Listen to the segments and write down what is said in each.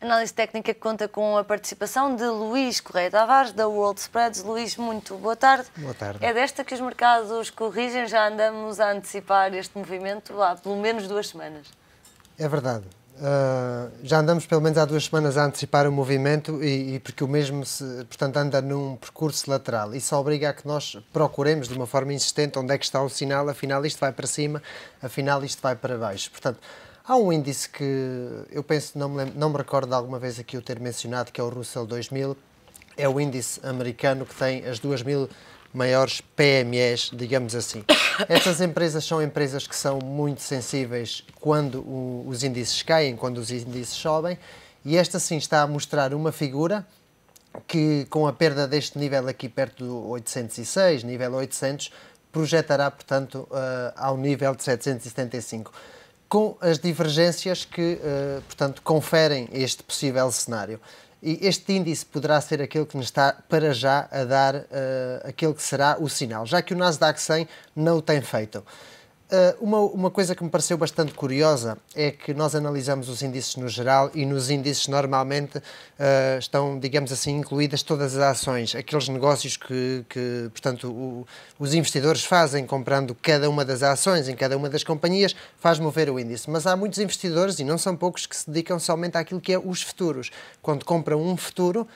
Análise técnica que conta com a participação de Luís Correia Tavares, da World Spreads. Luís, muito boa tarde. Boa tarde. É desta que os mercados corrigem, já andamos a antecipar este movimento há pelo menos 2 semanas. É verdade. Já andamos pelo menos há 2 semanas a antecipar o movimento e porque o mesmo, portanto, anda num percurso lateral. Isso obriga a que nós procuremos de uma forma insistente onde é que está o sinal, afinal isto vai para cima, afinal isto vai para baixo. Portanto, há um índice que eu penso, não me recordo de alguma vez aqui o ter mencionado, que é o Russell 2000, é o índice americano que tem as 2.000 maiores PMEs, digamos assim. Estas empresas são empresas que são muito sensíveis quando os índices caem, quando os índices sobem, e esta sim está a mostrar uma figura que, com a perda deste nível aqui perto do 806, nível 800, projetará, portanto, ao nível de 775. Com as divergências que, portanto, conferem este possível cenário. E este índice poderá ser aquele que nos está, para já, a dar aquele que será o sinal, já que o Nasdaq 100 não o tem feito. Uma coisa que me pareceu bastante curiosa é que nós analisamos os índices no geral e nos índices normalmente estão, digamos assim, incluídas todas as ações, aqueles negócios que portanto, os investidores fazem comprando cada uma das ações em cada uma das companhias, faz mover o índice. Mas há muitos investidores, e não são poucos, que se dedicam somente àquilo que é os futuros. Quando compram um futuro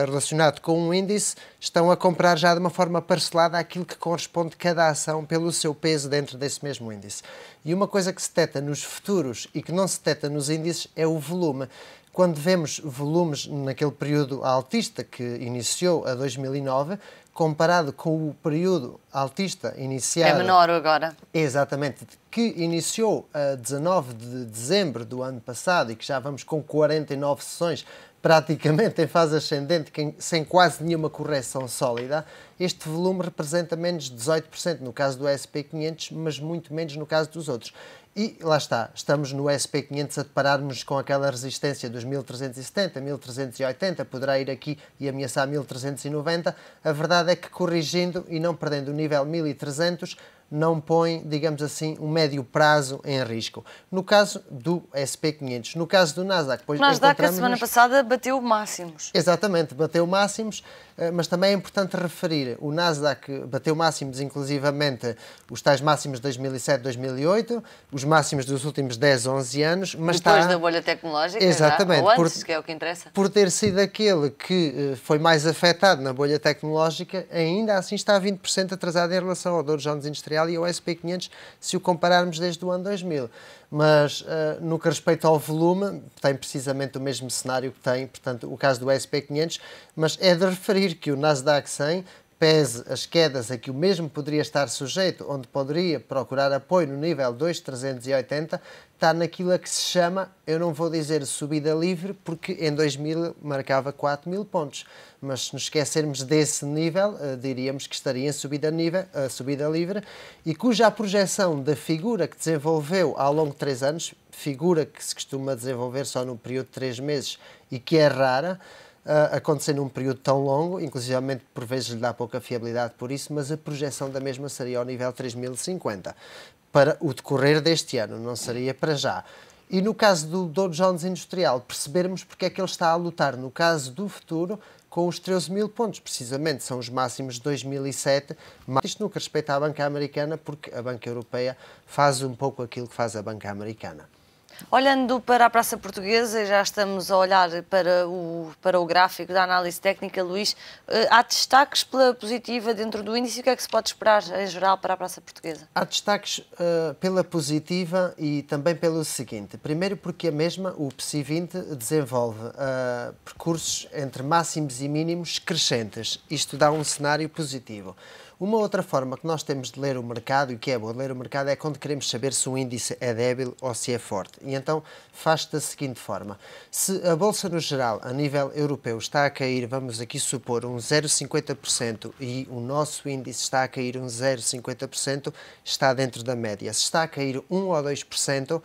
relacionado com um índice, estão a comprar já de uma forma parcelada aquilo que corresponde cada ação pelo seu peso dentro desse mesmo índice. E uma coisa que se detecta nos futuros e que não se detecta nos índices é o volume. Quando vemos volumes naquele período altista que iniciou a 2009, comparado com o período altista iniciado... É menor agora. Exatamente, que iniciou a 19 de dezembro do ano passado e que já vamos com 49 sessões, praticamente em fase ascendente, sem quase nenhuma correção sólida, este volume representa menos de 18% no caso do SP500, mas muito menos no caso dos outros. E lá está, estamos no SP500 a depararmos com aquela resistência dos 1370, 1380, poderá ir aqui e ameaçar 1390. A verdade é que, corrigindo e não perdendo o nível 1300, não põe, digamos assim, um médio prazo em risco. No caso do SP500. No caso do Nasdaq... O Nasdaq, a semana passada, bateu máximos. Exatamente, bateu máximos, mas também é importante referir, o Nasdaq bateu máximos, inclusivamente, os tais máximos de 2007, 2008, os máximos dos últimos 10, 11 anos, mas depois da bolha tecnológica, exatamente, já, ou antes, que é o que interessa. Por ter sido aquele que foi mais afetado na bolha tecnológica, ainda assim está 20% atrasado em relação ao Dow Jones Industrial e ao SP500, se o compararmos desde o ano 2000. Mas, no que respeita ao volume, tem precisamente o mesmo cenário que tem, portanto, o caso do SP500, mas é de referir que o Nasdaq 100, pese as quedas a que o mesmo poderia estar sujeito, onde poderia procurar apoio no nível 2.380, está naquilo a que se chama, eu não vou dizer subida livre, porque em 2000 marcava 4.000 pontos, mas se nos esquecermos desse nível, diríamos que estaria em subida livre, e cuja projeção da figura que desenvolveu ao longo de 3 anos, figura que se costuma desenvolver só no período de 3 meses e que é rara, acontecer num período tão longo, inclusivamente por vezes lhe dá pouca fiabilidade por isso, mas a projeção da mesma seria ao nível 3.050 para o decorrer deste ano, não seria para já. E no caso do Dow Jones Industrial, percebermos porque é que ele está a lutar, no caso do futuro, com os 13.000 pontos, precisamente, são os máximos de 2007, mas isto no que respeita à banca americana, porque a banca europeia faz um pouco aquilo que faz a banca americana. Olhando para a Praça Portuguesa, já estamos a olhar para o gráfico da análise técnica, Luís, há destaques pela positiva dentro do índice, o que é que se pode esperar em geral para a Praça Portuguesa? Há destaques pela positiva e também pelo seguinte, primeiro porque a mesma, o PSI 20, desenvolve percursos entre máximos e mínimos crescentes, isto dá um cenário positivo. Uma outra forma que nós temos de ler o mercado, e que é bom de ler o mercado, é quando queremos saber se o índice é débil ou se é forte. E então faz-se da seguinte forma. Se a Bolsa no geral, a nível europeu, está a cair, vamos aqui supor, um 0,50% e o nosso índice está a cair um 0,50%, está dentro da média. Se está a cair 1 ou 2%,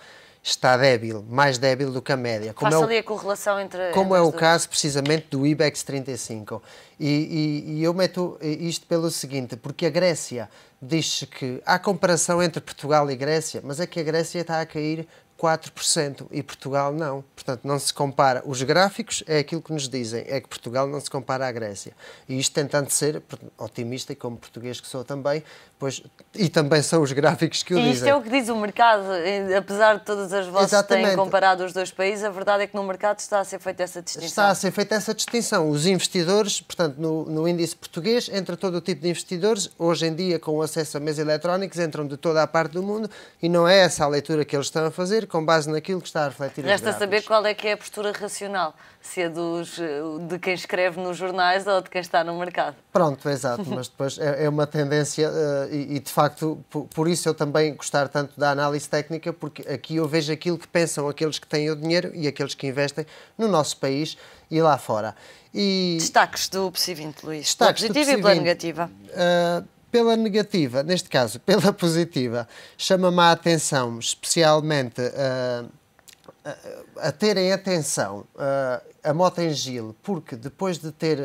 está débil, mais débil do que a média. Faz ali a correlação entre... Como é o caso, precisamente, do IBEX 35. E eu meto isto pelo seguinte, porque a Grécia diz que há comparação entre Portugal e Grécia, mas é que a Grécia está a cair 4% e Portugal não. Portanto, não se compara. Os gráficos é aquilo que nos dizem, é que Portugal não se compara à Grécia. E isto tentando ser otimista, e como português que sou também, pois, e também são os gráficos que o dizem. E isto é o que diz o mercado, apesar de todas as vozes que têm comparado os dois países, a verdade é que no mercado está a ser feita essa distinção. Está a ser feita essa distinção. Os investidores, portanto, no índice português, entra todo o tipo de investidores, hoje em dia, com o acesso a meios eletrónicos, entram de toda a parte do mundo, e não é essa a leitura que eles estão a fazer, com base naquilo que está a refletir os gráficos. Resta saber qual é que é a postura racional, se é de quem escreve nos jornais ou de quem está no mercado. Pronto, exato, mas depois é uma tendência e de facto, por isso eu também gostar tanto da análise técnica, porque aqui eu vejo aquilo que pensam aqueles que têm o dinheiro e aqueles que investem no nosso país e lá fora. Destaques do PSI 20, Luís, pela positiva e pela negativa. Pela negativa, neste caso, pela positiva, chama-me a atenção, especialmente a terem atenção a Mota-Engil, porque depois de ter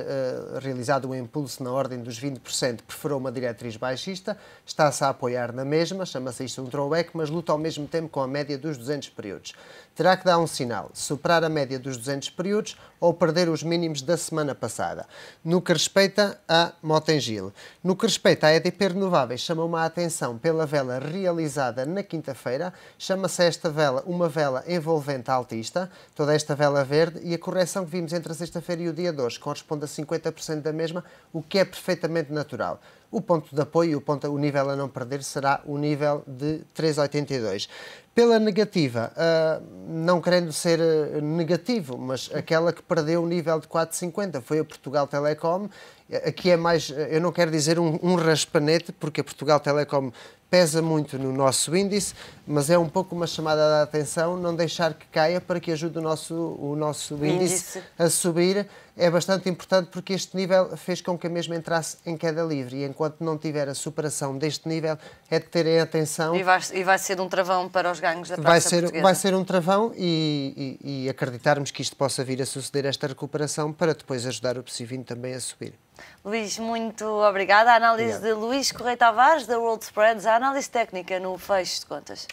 realizado um impulso na ordem dos 20%, preferou uma diretriz baixista, está-se a apoiar na mesma, chama-se isto um throwback, mas luta ao mesmo tempo com a média dos 200 períodos. Terá que dar um sinal, superar a média dos 200 períodos ou perder os mínimos da semana passada. No que respeita a Mota-Engil. No que respeita à EDP Renováveis, chamou-me a atenção pela vela realizada na quinta-feira, chama-se esta vela uma vela envolvente altista, toda esta vela verde, e a correção que vimos entre a sexta-feira e o dia de hoje corresponde a 50% da mesma, o que é perfeitamente natural. O ponto de apoio, o nível a não perder, será o nível de 3,82. Pela negativa, não querendo ser negativo, mas aquela que perdeu o nível de 4,50 foi a Portugal Telecom. Aqui é mais, eu não quero dizer um raspanete, porque a Portugal Telecom pesa muito no nosso índice, mas é um pouco uma chamada de atenção, não deixar que caia para que ajude o nosso índice a subir. É bastante importante porque este nível fez com que a mesma entrasse em queda livre e enquanto não tiver a superação deste nível é de terem atenção. E vai ser um travão para os ganhos da praça portuguesa. Vai ser um travão e acreditarmos que isto possa vir a suceder esta recuperação para depois ajudar o PSI 20 também a subir. Luís, muito obrigada. A análise de Luís Correia Tavares, da World Spreads, a análise técnica no fecho de contas.